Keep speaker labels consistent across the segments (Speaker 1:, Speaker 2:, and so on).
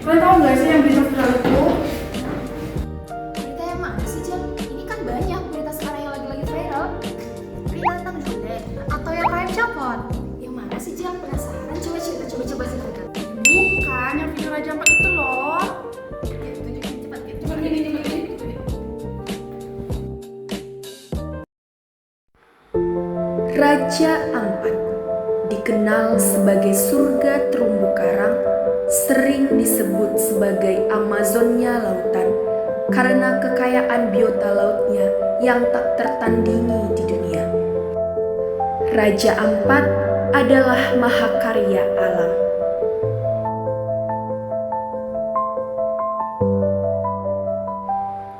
Speaker 1: Kalian tahu nggak sih yang berita viral itu?
Speaker 2: Berita yang mana sih, Jam? Ini kan banyak berita sekarang yang lagi viral. Berita tentang jude atau yang crime copot. Yang mana sih, Jam? Penasaran? Coba ceritakan.
Speaker 1: Bukan, yang video Raja Ampat itu loh.
Speaker 2: Ya, tunjukin cepat. Tunjukin.
Speaker 3: Raja Ampat dikenal sebagai surga terumbu karang, sering disebut sebagai Amazonnya lautan karena kekayaan biota lautnya yang tak tertandingi di dunia. Raja Ampat adalah mahakarya alam.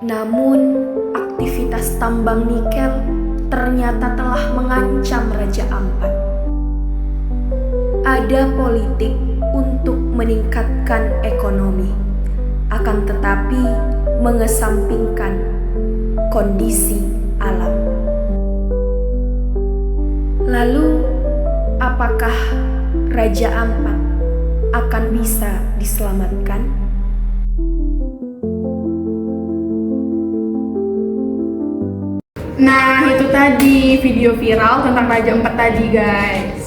Speaker 3: Namun, aktivitas tambang nikel ternyata telah mengancam Raja Ampat. Ada politik untuk meningkatkan ekonomi, akan tetapi mengesampingkan kondisi alam. Lalu, apakah Raja Ampat akan bisa diselamatkan?
Speaker 1: Nah, itu tadi video viral tentang Raja Ampat tadi, guys.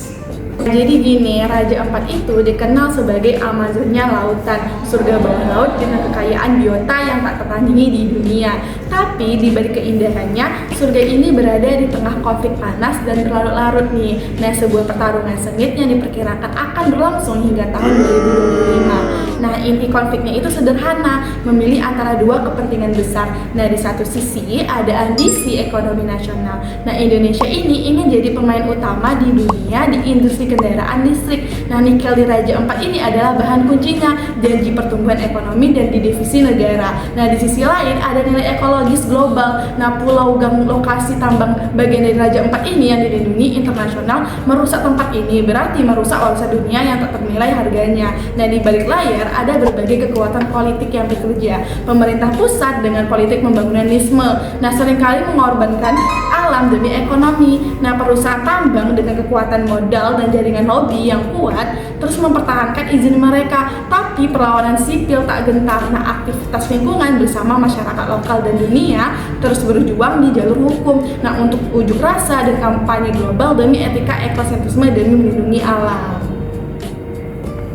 Speaker 1: Jadi gini, Raja Ampat itu dikenal sebagai Amazonnya lautan, surga bawah laut dengan kekayaan biota yang tak tertandingi di dunia. Tapi di balik keindahannya, surga ini berada di tengah konflik panas dan berlarut-larut nih. Nah, sebuah pertarungan sengit yang diperkirakan akan berlangsung hingga tahun 2025. Nah, inti konfliknya itu sederhana, memilih antara dua kepentingan besar. Nah, di satu sisi ada ambisi ekonomi nasional. Nah, Indonesia ini ingin jadi pemain utama di dunia di industri kendaraan listrik. Nah, nikel di Raja Ampat ini adalah bahan kuncinya, janji pertumbuhan ekonomi dan di divisi negara. Nah, di sisi lain ada nilai ekologis global. Nah, pulau gang lokasi tambang bagian dari Raja Ampat ini yang dilindungi internasional merusak tempat ini berarti merusak warisan dunia yang tak ternilai harganya. Nah, di balik layar ada berbagai kekuatan politik yang bekerja. Pemerintah pusat dengan politik pembangunanisme. Nah, seringkali mengorbankan alam demi ekonomi. Nah, perusahaan tambang dengan kekuatan modal dan jaringan lobby yang kuat terus mempertahankan izin mereka. Tapi perlawanan sipil tak gentar. Nah, aktivitas lingkungan bersama masyarakat lokal dan dunia terus berjuang di jalur hukum. Nah, untuk unjuk rasa dan kampanye global demi etika ekosentrisme demi melindungi alam.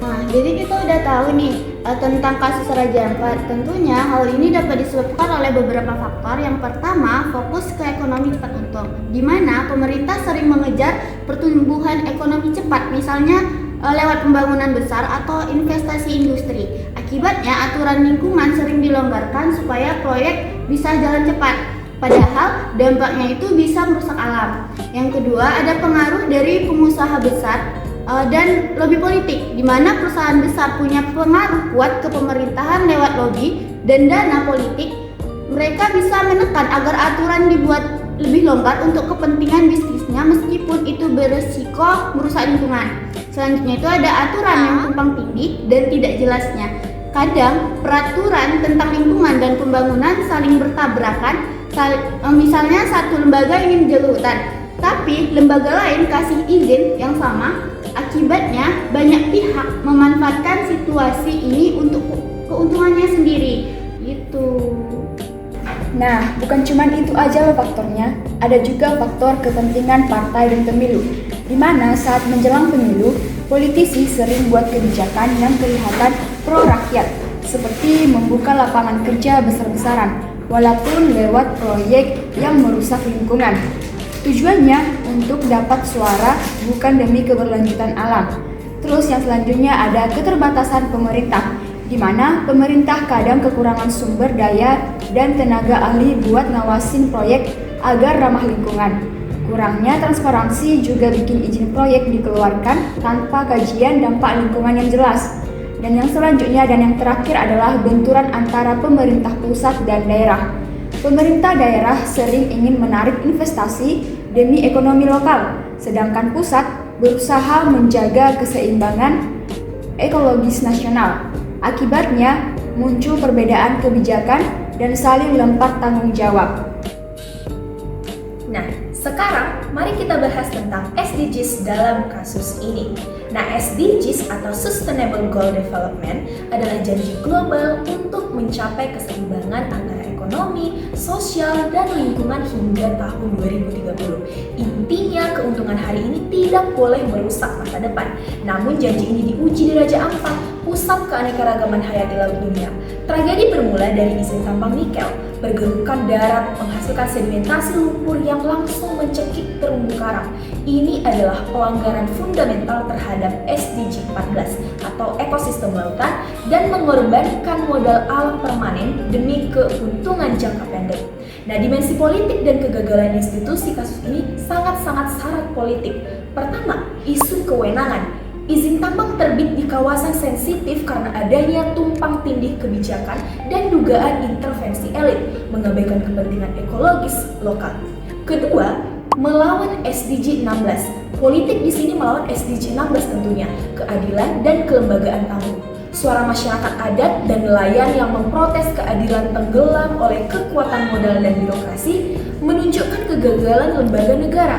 Speaker 4: Nah, jadi kita udah tahu nih tentang kasus Raja Ampat. Tentunya hal ini dapat disebabkan oleh beberapa faktor. Yang pertama, fokus ke ekonomi cepat untung, di mana pemerintah sering mengejar pertumbuhan ekonomi cepat, misalnya lewat pembangunan besar atau investasi industri. Akibatnya, aturan lingkungan sering dilonggarkan supaya proyek bisa jalan cepat. Padahal dampaknya itu bisa merusak alam. Yang kedua, ada pengaruh dari pengusaha besar dan lobby politik, di mana perusahaan besar punya pengaruh kuat ke pemerintahan lewat lobby dan dana politik. Mereka bisa menekan agar aturan dibuat lebih longgar untuk kepentingan bisnisnya meskipun itu beresiko merusak lingkungan. Selanjutnya itu ada aturan yang tumpang tindih dan tidak jelasnya. Kadang peraturan tentang lingkungan dan pembangunan saling bertabrakan. Misalnya satu lembaga ingin menjaga hutan, tapi lembaga lain kasih izin yang sama. Akibatnya banyak pihak memanfaatkan situasi ini untuk keuntungannya sendiri gitu.
Speaker 5: Nah, bukan cuma itu aja loh faktornya, ada juga faktor kepentingan partai dan pemilu, di mana saat menjelang pemilu, politisi sering buat kebijakan yang kelihatan pro rakyat, seperti membuka lapangan kerja besar-besaran, walaupun lewat proyek yang merusak lingkungan. Tujuannya untuk dapat suara, bukan demi keberlanjutan alam. Terus yang selanjutnya ada keterbatasan pemerintah, di mana pemerintah kadang kekurangan sumber daya dan tenaga ahli buat ngawasin proyek agar ramah lingkungan. Kurangnya transparansi juga bikin izin proyek dikeluarkan tanpa kajian dampak lingkungan yang jelas. Dan yang selanjutnya dan yang terakhir adalah benturan antara pemerintah pusat dan daerah. Pemerintah daerah sering ingin menarik investasi demi ekonomi lokal, sedangkan pusat berusaha menjaga keseimbangan ekologis nasional. Akibatnya, muncul perbedaan kebijakan dan saling lempar tanggung jawab.
Speaker 3: Nah, sekarang mari kita bahas tentang SDGs dalam kasus ini. Nah, SDGs atau Sustainable Goal Development adalah janji global untuk mencapai keseimbangan antara ekonomi, sosial, dan lingkungan hingga tahun 2030. Intinya, keuntungan hari ini tidak boleh merusak masa depan. Namun janji ini diuji di Raja Ampat, pusat keanekaragaman hayati laut dunia. Tragedi bermula dari izin tambang nikel, pergerukan darat menghasilkan sedimentasi lumpur yang langsung mencekik terumbu karang. Ini adalah pelanggaran fundamental terhadap SDG 14 atau ekosistem lautan dan mengorbankan modal alam permanen demi keuntungan jangka pendek. Nah, dimensi politik dan kegagalan institusi kasus ini sangat-sangat syarat politik. Pertama, isu kewenangan. Izin tambang terbit di kawasan sensitif karena adanya tumpang tindih kebijakan dan dugaan intervensi elit, mengabaikan kepentingan ekologis lokal. Kedua, melawan SDG 16. Politik di sini melawan SDG 16 tentunya, keadilan dan kelembagaan tamu. Suara masyarakat adat dan nelayan yang memprotes keadilan tenggelam oleh kekuatan modal dan birokrasi menunjukkan kegagalan lembaga negara.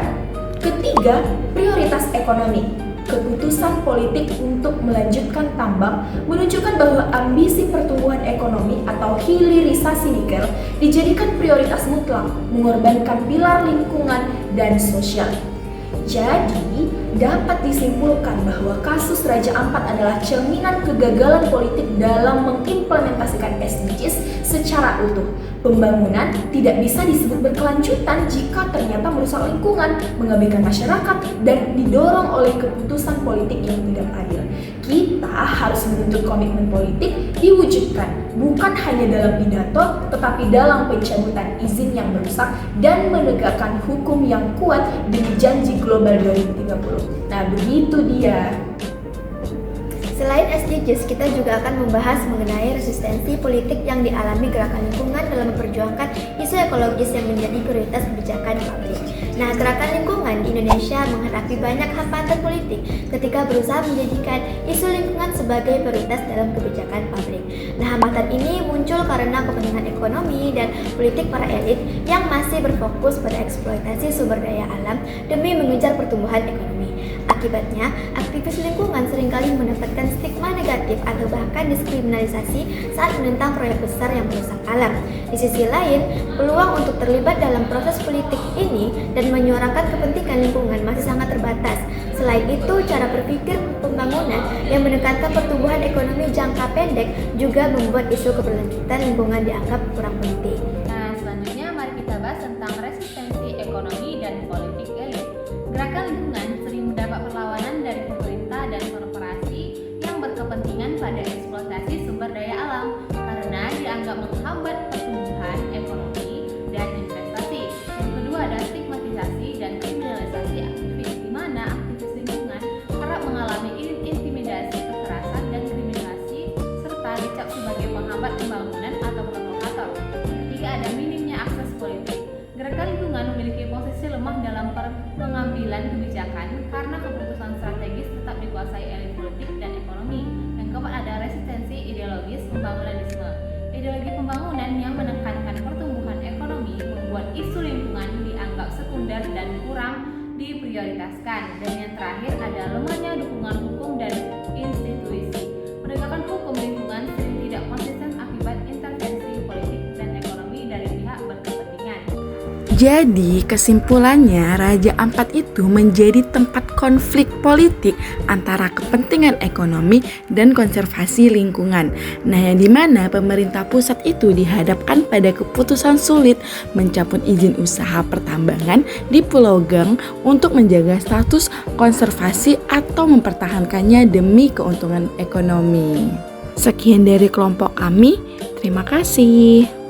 Speaker 3: Ketiga, prioritas ekonomi. Keputusan politik untuk melanjutkan tambang menunjukkan bahwa ambisi pertumbuhan ekonomi atau hilirisasi nikel dijadikan prioritas mutlak, mengorbankan pilar lingkungan dan sosial. Jadi, dapat disimpulkan bahwa kasus Raja Ampat adalah cerminan kegagalan politik dalam mengimplementasikan SDGs secara utuh. Pembangunan tidak bisa disebut berkelanjutan jika ternyata merusak lingkungan, mengabaikan masyarakat, dan didorong oleh keputusan politik yang tidak adil. Kita harus menuntut komitmen politik diwujudkan, bukan hanya dalam pidato, tetapi dalam pencabutan izin yang merusak dan menegakkan hukum yang kuat demi janji global 2030. Nah, begitu dia.
Speaker 2: Selain SDGs, kita juga akan membahas mengenai resistensi politik yang dialami gerakan lingkungan dalam memperjuangkan isu ekologis yang menjadi prioritas kebijakan publik. Nah, gerakan lingkungan di Indonesia menghadapi banyak hambatan politik ketika berusaha menjadikan isu lingkungan sebagai prioritas dalam kebijakan publik. Nah, hambatan ini muncul karena kepentingan ekonomi dan politik para elit yang masih berfokus pada eksploitasi sumber daya alam demi mengejar pertumbuhan ekonomi. Akibatnya, aktivis lingkungan seringkali mendapatkan stigma negatif atau bahkan diskriminalisasi saat menentang proyek besar yang merusak alam. Di sisi lain, peluang untuk terlibat dalam proses politik ini dan menyuarakan kepentingan lingkungan masih sangat terbatas. Selain itu, cara berpikir pembangunan yang menekankan pertumbuhan ekonomi jangka pendek juga membuat isu keberlanjutan lingkungan dianggap kurang penting.
Speaker 6: Nah, selanjutnya mari kita bahas tentang resistensi ekonomi dan politik elit. Gerakan lingkungan sering mendapat perlawanan dari pemerintah dan korporasi yang berkepentingan pada eksploitasi sumber daya alam karena dianggap menghambat pertumbuhan ekonomi dan investasi. Yang kedua ada stigmatisasi dan kriminalisasi aktivis, di mana aktivis lingkungan kerap mengalami intimidasi, kekerasan, dan kriminalisasi serta dicap sebagai penghambat pembangunan atau provokator. Ketiga ada minimnya akses politik. Gerakan lingkungan memiliki posisi lemah dalam pengambilan kebijakan karena keputusan strategis tetap dikuasai elit politik dan ekonomi. Yang keempat ada resistensi ideologis pembangunanisme. Ideologi pembangunan yang menekankan pertumbuhan ekonomi membuat isu lingkungan dianggap sekunder dan kurang diprioritaskan. Dan yang terakhir ada lemahnya dukungan hukum dan institusi. Penegakan hukum lingkungan sering tidak konsisten akibat intervensi politik dan ekonomi dari pihak berkepentingan.
Speaker 1: Jadi kesimpulannya Raja Ampat itu menjadi tempat konflik politik antara kepentingan ekonomi dan konservasi lingkungan. Nah, yang dimana pemerintah pusat itu dihadapkan pada keputusan sulit mencabut izin usaha pertambangan di Pulau Gang untuk menjaga status konservasi atau mempertahankannya demi keuntungan ekonomi. Sekian dari kelompok kami, terima kasih.